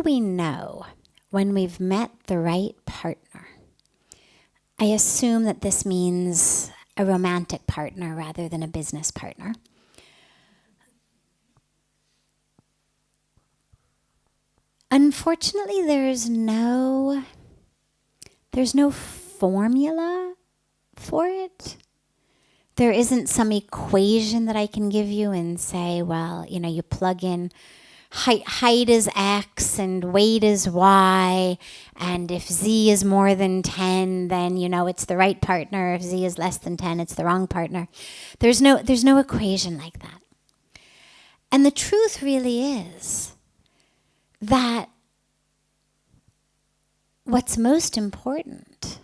we know when we've met the right partner? I assume that this means a romantic partner rather than a business partner. Unfortunately, there's no formula for it. There isn't some equation that I can give you and say, well, you plug in height is X and weight is Y, and if Z is more than 10, then it's the right partner. If Z is less than 10, it's the wrong partner. There's no equation like that. And the truth really is that what's most important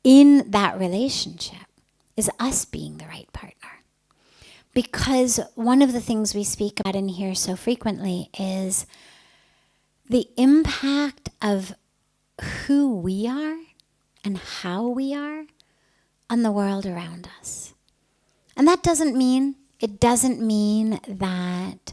in that relationship is us being the right partner. Because one of the things we speak about in here so frequently is the impact of who we are and how we are on the world around us. And that doesn't mean that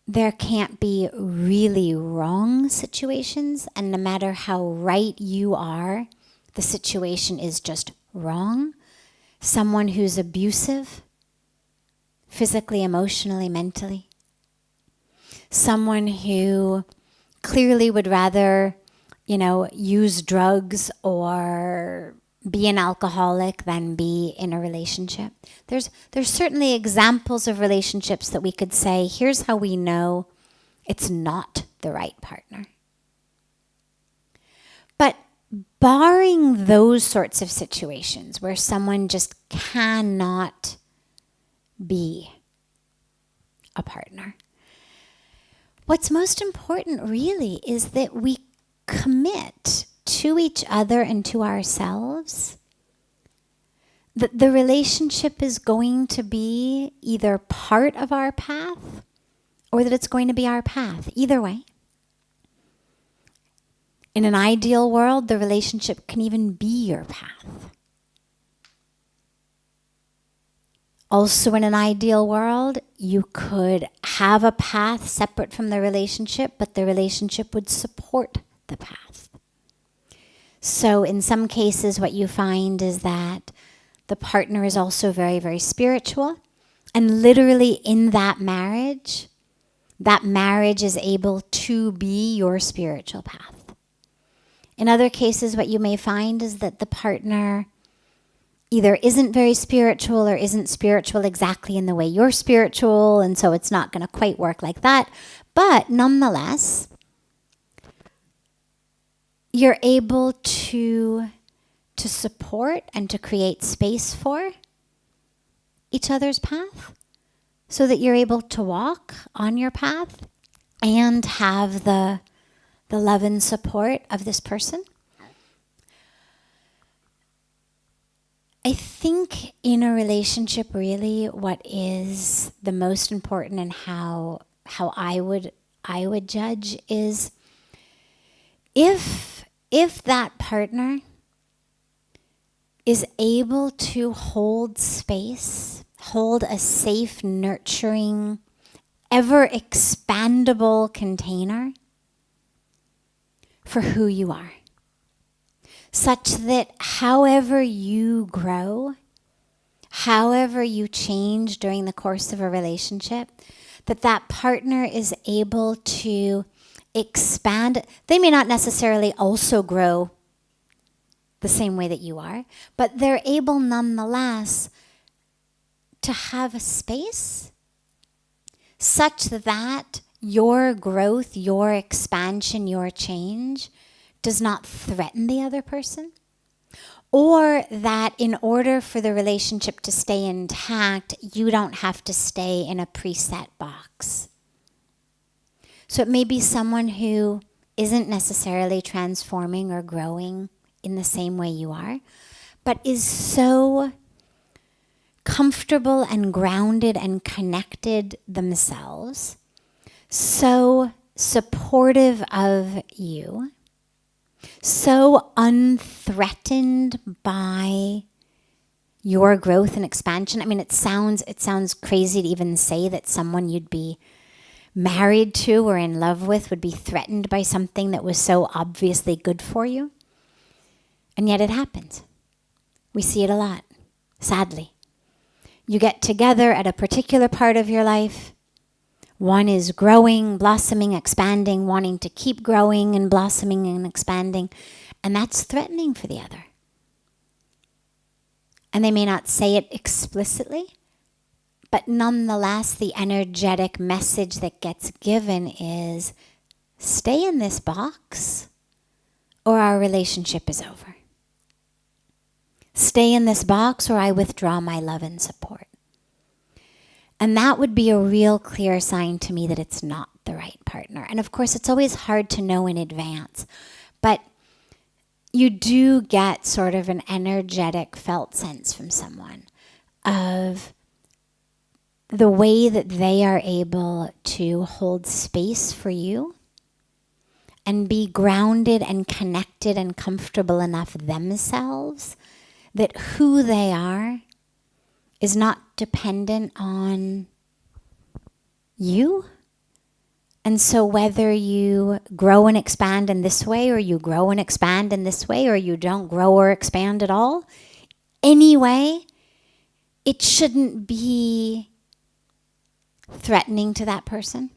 there can't be really wrong situations, and no matter how right you are, the situation is just wrong. Someone who's abusive, physically, emotionally, mentally. Someone who clearly would rather, use drugs or be an alcoholic than be in a relationship. There's certainly examples of relationships that we could say, here's how we know it's not the right partner. But barring those sorts of situations where someone just cannot be a partner, what's most important really is that we commit to each other and to ourselves that the relationship is going to be either part of our path or that it's going to be our path. Either way. In an ideal world, the relationship can even be your path. Also, in an ideal world, you could have a path separate from the relationship, but the relationship would support the path. So in some cases, what you find is that the partner is also very, very spiritual. And literally in that marriage is able to be your spiritual path. In other cases, what you may find is that the partner either isn't very spiritual or isn't spiritual exactly in the way you're spiritual, and so it's not going to quite work like that. But nonetheless, you're able to support and to create space for each other's path so that you're able to walk on your path and have the love and support of this person. I think in a relationship, really, what is the most important and how I would judge is if that partner is able to hold space, hold a safe, nurturing, ever-expandable container for who you are, such that however you grow, however you change during the course of a relationship, that partner is able to expand. They may not necessarily also grow the same way that you are, but they're able nonetheless to have a space such that your growth, your expansion, your change does not threaten the other person, or that in order for the relationship to stay intact, you don't have to stay in a preset box. So it may be someone who isn't necessarily transforming or growing in the same way you are, but is so comfortable and grounded and connected themselves, so supportive of you, so unthreatened by your growth and expansion. I mean, it sounds crazy to even say that someone you'd be married to or in love with would be threatened by something that was so obviously good for you. And yet it happens. We see it a lot, sadly. You get together at a particular part of your life. One is growing, blossoming, expanding, wanting to keep growing and blossoming and expanding. And that's threatening for the other. And they may not say it explicitly, but nonetheless, the energetic message that gets given is, stay in this box or our relationship is over. Stay in this box or I withdraw my love and support. And that would be a real clear sign to me that it's not the right partner. And of course, it's always hard to know in advance, but you do get sort of an energetic felt sense from someone of the way that they are able to hold space for you and be grounded and connected and comfortable enough themselves that who they are is not dependent on you. And so whether you grow and expand in this way, or you grow and expand in this way, or you don't grow or expand at all, anyway, it shouldn't be threatening to that person.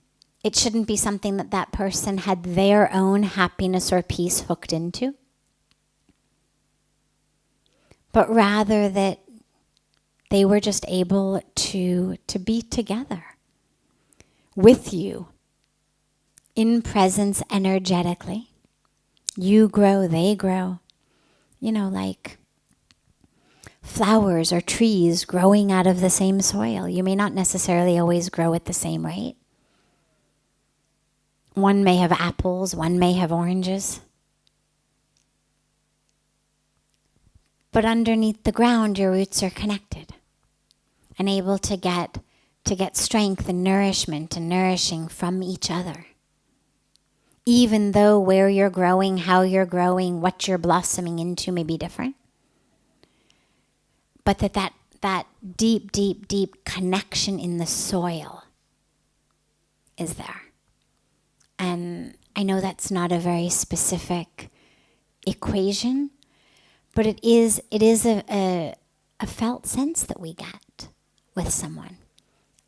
It shouldn't be something that that person had their own happiness or peace hooked into. But rather that they were just able to be together with you in presence energetically. You grow, they grow. You know, like flowers or trees growing out of the same soil. You may not necessarily always grow at the same rate. One may have apples, one may have oranges. But underneath the ground, your roots are connected and able to get strength and nourishment and nourishing from each other. Even though where you're growing, how you're growing, what you're blossoming into may be different. But that deep, deep, deep connection in the soil is there. And I know that's not a very specific equation, but it is a felt sense that we get with someone.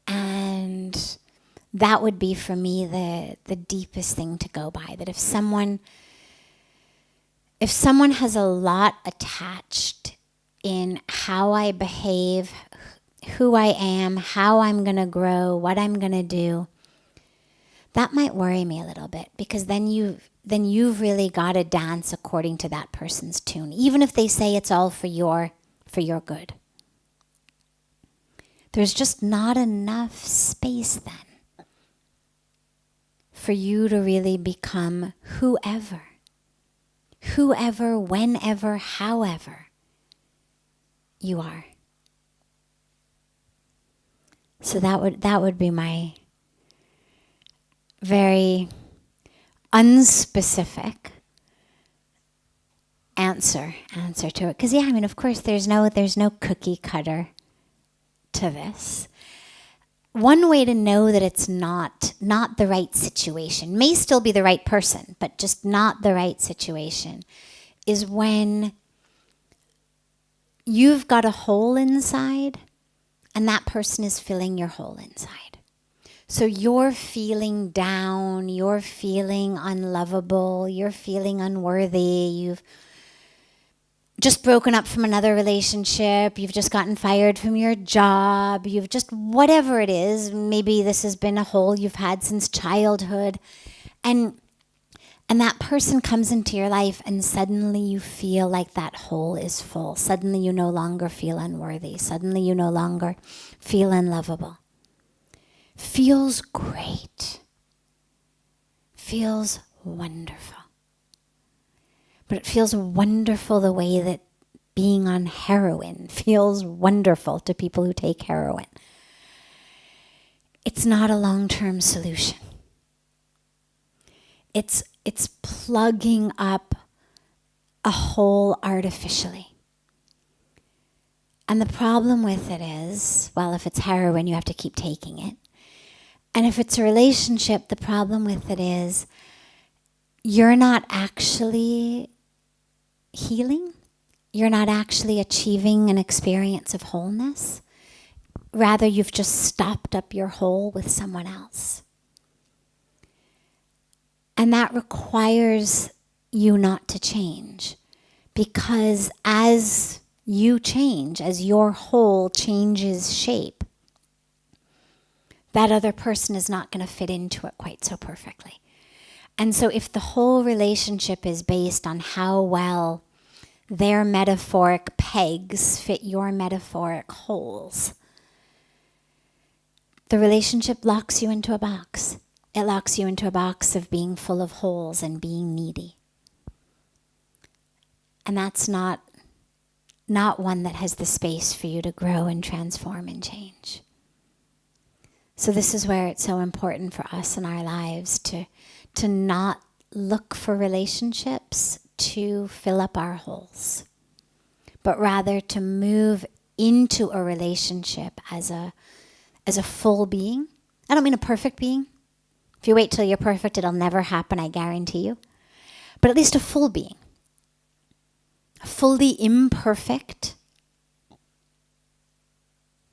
And that would be for me the deepest thing to go by. That if someone has a lot attached in how I behave, who I am, how I'm going to grow, what I'm going to do, that might worry me a little bit, because then you've really got to dance according to that person's tune, even if they say it's all for your good. There's just not enough space then for you to really become whoever, whenever, however you are. So that would be my very unspecific answer to it. Because of course there's no cookie cutter to this. One way to know that it's not the right situation, may still be the right person, but just not the right situation, is when you've got a hole inside and that person is filling your hole inside. So you're feeling down, you're feeling unlovable, you're feeling unworthy, you've just broken up from another relationship, you've just gotten fired from your job, you've just, whatever it is, maybe this has been a hole you've had since childhood, and that person comes into your life and suddenly you feel like that hole is full. Suddenly you no longer feel unworthy. Suddenly you no longer feel unlovable. Feels great. Feels wonderful. But it feels wonderful the way that being on heroin feels wonderful to people who take heroin. It's not a long-term solution. It's plugging up a hole artificially. And the problem with it is, well, if it's heroin, you have to keep taking it. And if it's a relationship, the problem with it is you're not actually healing. You're not actually achieving an experience of wholeness. Rather, you've just stopped up your hole with someone else. And that requires you not to change. Because as you change, as your hole changes shape, that other person is not going to fit into it quite so perfectly. And so if the whole relationship is based on how well their metaphoric pegs fit your metaphoric holes, the relationship locks you into a box. It locks you into a box of being full of holes and being needy. And that's not one that has the space for you to grow and transform and change. So this is where it's so important for us in our lives to not look for relationships to fill up our holes, but rather to move into a relationship as a full being. I don't mean a perfect being. If you wait till you're perfect, it'll never happen, I guarantee you. But at least a full being. Fully imperfect,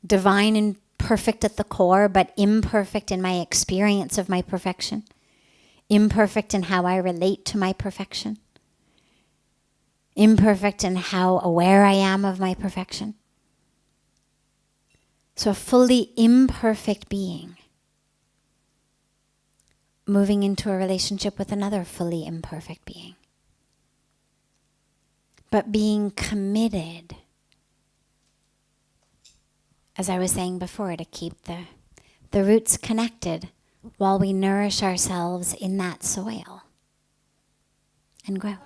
divine and perfect at the core, but imperfect in my experience of my perfection, imperfect in how I relate to my perfection, imperfect in how aware I am of my perfection. So a fully imperfect being moving into a relationship with another fully imperfect being. But being committed, as I was saying before, to keep the roots connected while we nourish ourselves in that soil and grow.